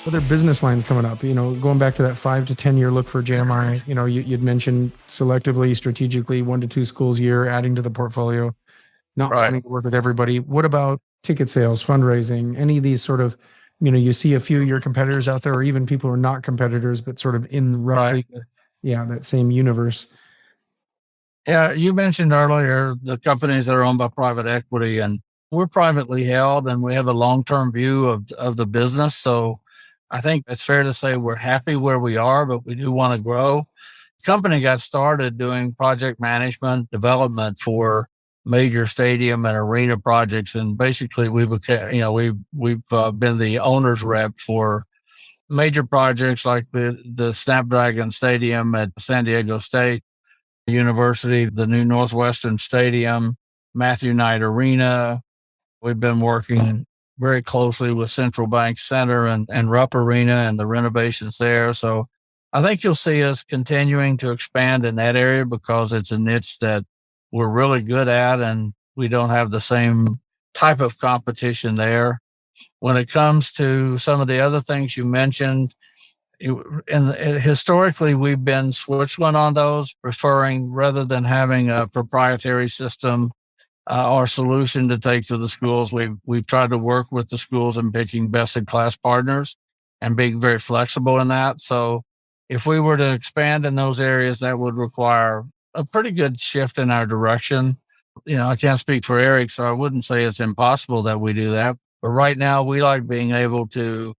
other business lines coming up? Going back to that 5 to 10 year look for JMI, you'd mentioned selectively, strategically, 1 to 2 schools a year, adding to the portfolio, not Right. wanting to work with everybody. What about ticket sales, fundraising, any of these sort of, you see a few of your competitors out there, or even people who are not competitors, but sort of in roughly, that same universe. Yeah, you mentioned earlier the companies that are owned by private equity, and we're privately held and we have a long-term view of the business. So I think it's fair to say we're happy where we are, but we do want to grow. The company got started doing project management development for major stadium and arena projects. And basically we've been the owner's rep for major projects like the Snapdragon Stadium at San Diego State University, the new Northwestern Stadium, Matthew Knight Arena. We've been working very closely with Central Bank Center and Rupp Arena and the renovations there. So I think you'll see us continuing to expand in that area because it's a niche that we're really good at and we don't have the same type of competition there. When it comes to some of the other things you mentioned, historically, we've been Switzerland on those, preferring rather than having a proprietary system or solution to take to the schools. We've tried to work with the schools in picking best in class partners and being very flexible in that. So if we were to expand in those areas, that would require a pretty good shift in our direction. I can't speak for Eric, so I wouldn't say it's impossible that we do that. But right now, we like being able to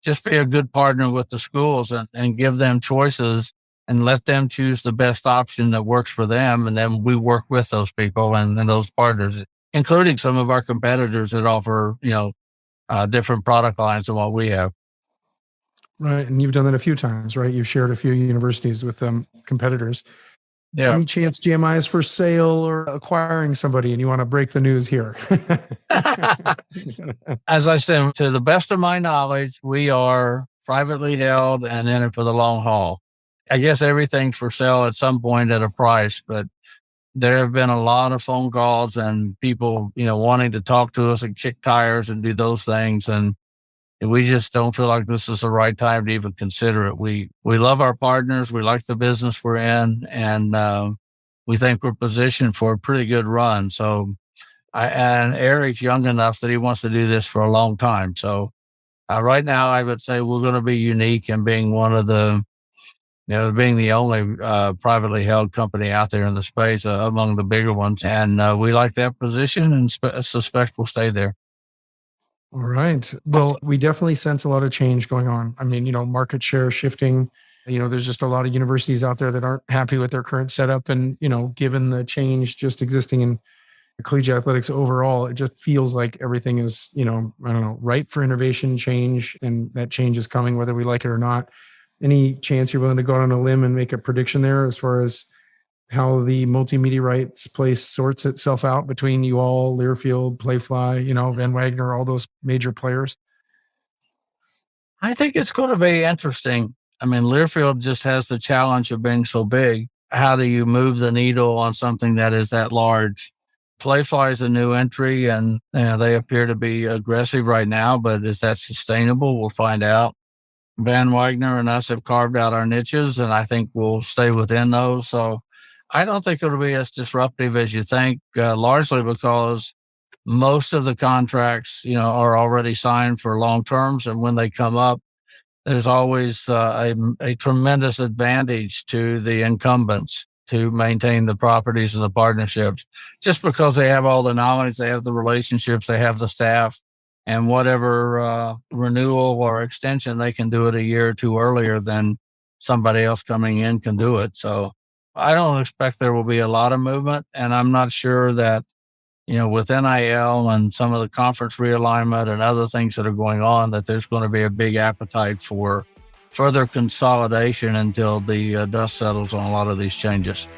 just be a good partner with the schools and give them choices and let them choose the best option that works for them. And then we work with those people and those partners, including some of our competitors that offer, different product lines than what we have. Right. And you've done that a few times, right? You've shared a few universities with competitors. Yeah. Any chance JMI is for sale or acquiring somebody and you want to break the news here? As I said, to the best of my knowledge, we are privately held and in it for the long haul. I guess everything's for sale at some point at a price, but there have been a lot of phone calls and people, wanting to talk to us and kick tires and do those things. And we just don't feel like this is the right time to even consider it. We love our partners. We like the business we're in, and we think we're positioned for a pretty good run. So, and Eric's young enough that he wants to do this for a long time. So right now I would say we're going to be unique in being one of the, being the only privately held company out there in the space among the bigger ones. And we like that position and suspect we'll stay there. All right. Well, we definitely sense a lot of change going on. I mean, market share shifting. There's just a lot of universities out there that aren't happy with their current setup. And, given the change just existing in collegiate athletics overall, it just feels like everything is, ripe for innovation, change, and that change is coming whether we like it or not. Any chance you're willing to go out on a limb and make a prediction there as far as how the multimedia rights place sorts itself out between you all, Learfield, Playfly, Van Wagner, all those major players? I think it's going to be interesting. I mean, Learfield just has the challenge of being so big. How do you move the needle on something that is that large? Playfly is a new entry and they appear to be aggressive right now, but is that sustainable? We'll find out. Van Wagner and us have carved out our niches and I think we'll stay within those. So I don't think it'll be as disruptive as you think, largely because most of the contracts, are already signed for long terms. And when they come up, there's always a tremendous advantage to the incumbents to maintain the properties and the partnerships, just because they have all the knowledge, they have the relationships, they have the staff, and whatever renewal or extension, they can do it a year or two earlier than somebody else coming in can do it. So I don't expect there will be a lot of movement, and I'm not sure that, with NIL and some of the conference realignment and other things that are going on, that there's going to be a big appetite for further consolidation until the dust settles on a lot of these changes.